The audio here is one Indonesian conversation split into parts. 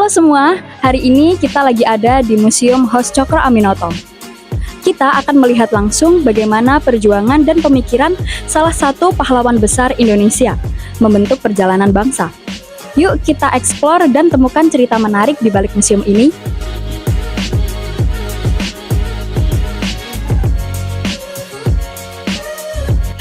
Halo semua, hari ini kita lagi ada di Museum Hos Cokro Aminoto. Kita akan melihat langsung bagaimana perjuangan dan pemikiran salah satu pahlawan besar Indonesia membentuk perjalanan bangsa. Yuk kita eksplor dan temukan cerita menarik di balik museum ini.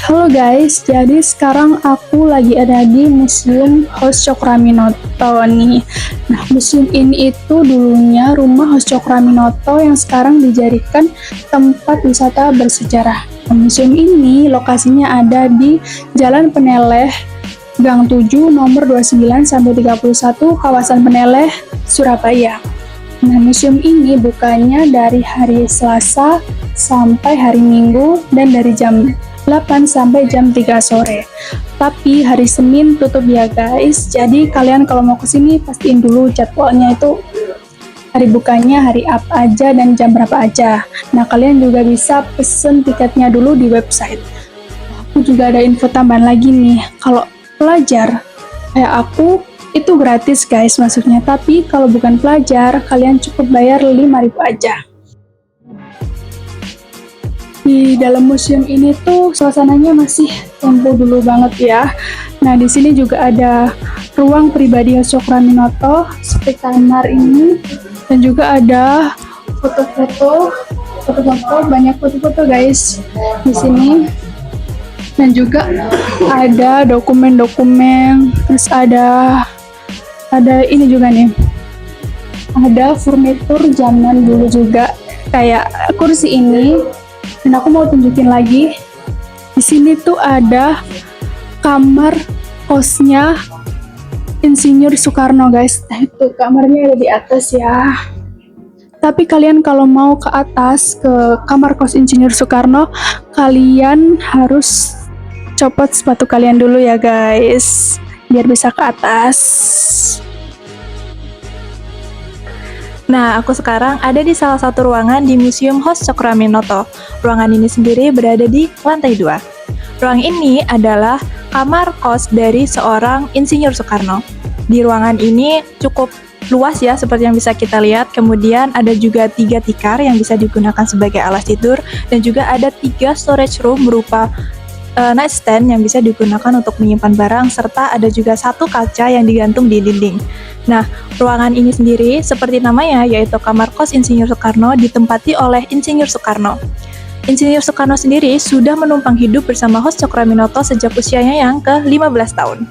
Halo guys, jadi sekarang aku lagi ada di Museum Hos Cokro Aminoto nih. Nah, museum ini itu dulunya rumah Hos Cokro Aminoto yang sekarang dijadikan tempat wisata bersejarah. Nah, museum ini lokasinya ada di Jalan Peneleh, Gang 7, nomor 29-31, kawasan Peneleh, Surabaya. Nah, museum ini bukanya dari hari Selasa sampai hari Minggu dan dari jam 8 sampai jam 3 sore. Tapi hari Senin tutup ya guys. Jadi kalian kalau mau kesini pastiin dulu jadwalnya itu hari bukanya hari apa aja dan jam berapa aja. Nah, kalian juga bisa pesen tiketnya dulu di website. Aku juga ada info tambahan lagi nih. Kalau pelajar kayak aku itu gratis guys masuknya. Tapi kalau bukan pelajar, kalian cukup bayar 5.000 aja. Di dalam museum ini tuh suasananya masih tempo dulu banget ya. Nah, di sini juga ada ruang pribadi Hos Cokro Aminoto seperti kamar ini, dan juga ada foto-foto, banyak foto-foto guys di sini. Dan juga ada dokumen-dokumen, terus ada ini juga nih. Ada furnitur zaman dulu juga kayak kursi ini. Dan aku mau tunjukin lagi. Di sini tuh ada kamar kosnya Insinyur Soekarno, guys. Nah, itu kamarnya ada di atas ya. Tapi kalian kalau mau ke atas ke kamar kos Insinyur Soekarno, kalian harus copot sepatu kalian dulu ya, guys, biar bisa ke atas. Nah, aku sekarang ada di salah satu ruangan di Museum Hos Cokro Aminoto. Ruangan ini sendiri berada di lantai 2. Ruang ini adalah kamar kos dari seorang Insinyur Soekarno. Di ruangan ini cukup luas ya, seperti yang bisa kita lihat. Kemudian ada juga 3 tikar yang bisa digunakan sebagai alas tidur, dan juga ada 3 storage room berupa nightstand yang bisa digunakan untuk menyimpan barang, serta ada juga 1 kaca yang digantung di dinding. Nah, ruangan ini sendiri seperti namanya, yaitu kamar kos Insinyur Soekarno, ditempati oleh Insinyur Soekarno. Insinyur Soekarno sendiri sudah menumpang hidup bersama Hos Cokro Aminoto sejak usianya yang ke-15 tahun.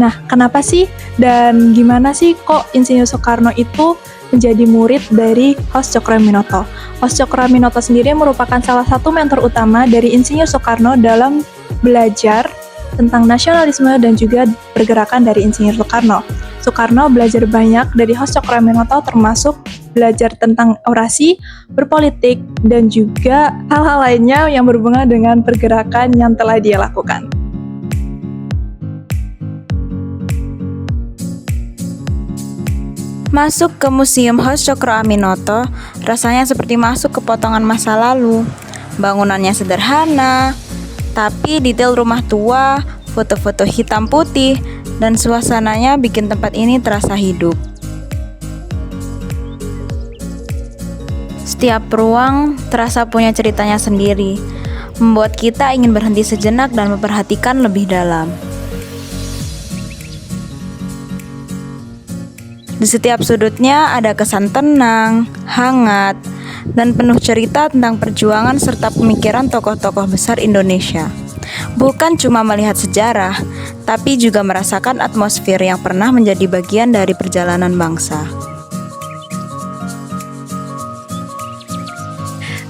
Nah, kenapa sih dan gimana sih kok Insinyur Soekarno itu menjadi murid dari Hos Cokro Aminoto? Hos Cokro Aminoto sendiri merupakan salah satu mentor utama dari Insinyur Soekarno dalam belajar tentang nasionalisme dan juga pergerakan dari Insinyur Soekarno. Soekarno belajar banyak dari Hos Cokro Aminoto, termasuk belajar tentang orasi, berpolitik, dan juga hal-hal lainnya yang berhubungan dengan pergerakan yang telah dia lakukan. Masuk ke Museum Hos Cokro Aminoto rasanya seperti masuk ke potongan masa lalu. Bangunannya sederhana, tapi detail rumah tua, foto-foto hitam putih, dan suasananya bikin tempat ini terasa hidup. Setiap ruang terasa punya ceritanya sendiri, membuat kita ingin berhenti sejenak dan memperhatikan lebih dalam. Di setiap sudutnya ada kesan tenang, hangat, dan penuh cerita tentang perjuangan serta pemikiran tokoh-tokoh besar Indonesia. Bukan cuma melihat sejarah, tapi juga merasakan atmosfer yang pernah menjadi bagian dari perjalanan bangsa.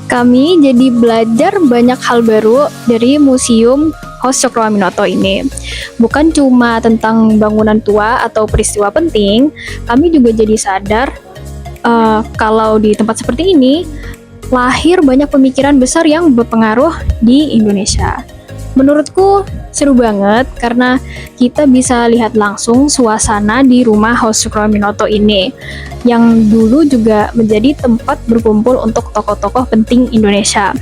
Kami jadi belajar banyak hal baru dari Museum Hos Cokro Aminoto ini. Bukan cuma tentang bangunan tua atau peristiwa penting, kami juga jadi sadar kalau di tempat seperti ini lahir banyak pemikiran besar yang berpengaruh di Indonesia. Menurutku seru banget karena kita bisa lihat langsung suasana di rumah Hos Cokro Aminoto ini, yang dulu juga menjadi tempat berkumpul untuk tokoh-tokoh penting Indonesia.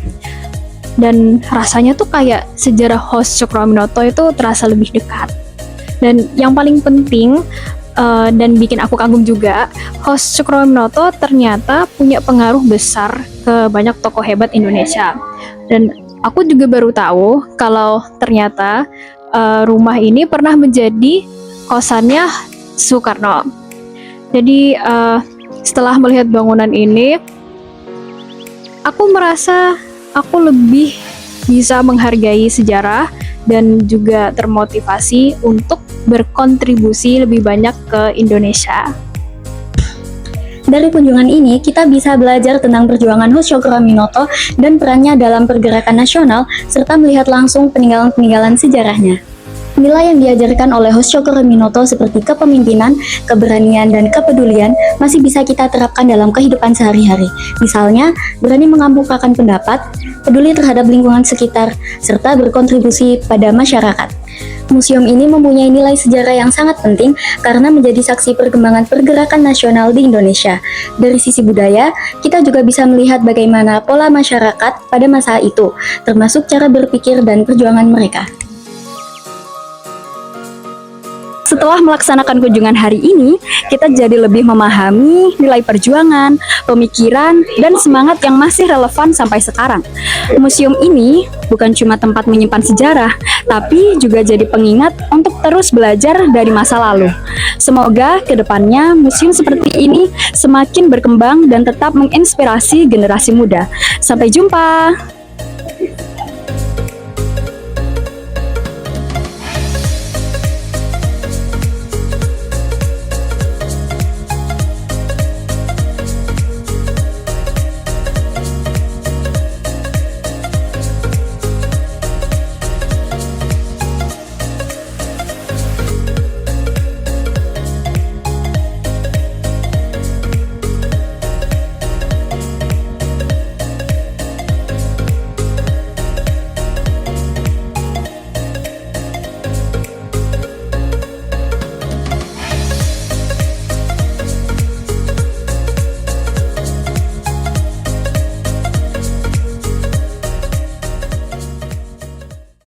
Dan rasanya tuh kayak sejarah Hos Cokro Aminoto itu terasa lebih dekat. Dan yang paling penting, dan bikin aku kagum juga, host Cokroaminoto ternyata punya pengaruh besar ke banyak tokoh hebat Indonesia. Dan aku juga baru tahu kalau ternyata rumah ini pernah menjadi kosannya Soekarno. Jadi setelah melihat bangunan ini, aku merasa aku lebih bisa menghargai sejarah dan juga termotivasi untuk berkontribusi lebih banyak ke Indonesia. Dari kunjungan ini, kita bisa belajar tentang perjuangan host Cokroaminoto dan perannya dalam pergerakan nasional, serta melihat langsung peninggalan-peninggalan sejarahnya. Nilai yang diajarkan oleh host Cokroaminoto seperti kepemimpinan, keberanian, dan kepedulian masih bisa kita terapkan dalam kehidupan sehari-hari. Misalnya, berani mengemukakan pendapat, peduli terhadap lingkungan sekitar, serta berkontribusi pada masyarakat. Museum ini mempunyai nilai sejarah yang sangat penting karena menjadi saksi perkembangan pergerakan nasional di Indonesia. Dari sisi budaya, kita juga bisa melihat bagaimana pola masyarakat pada masa itu, termasuk cara berpikir dan perjuangan mereka. Setelah melaksanakan kunjungan hari ini, kita jadi lebih memahami nilai perjuangan, pemikiran, dan semangat yang masih relevan sampai sekarang. Museum ini bukan cuma tempat menyimpan sejarah, tapi juga jadi pengingat untuk terus belajar dari masa lalu. Semoga kedepannya museum seperti ini semakin berkembang dan tetap menginspirasi generasi muda. Sampai jumpa!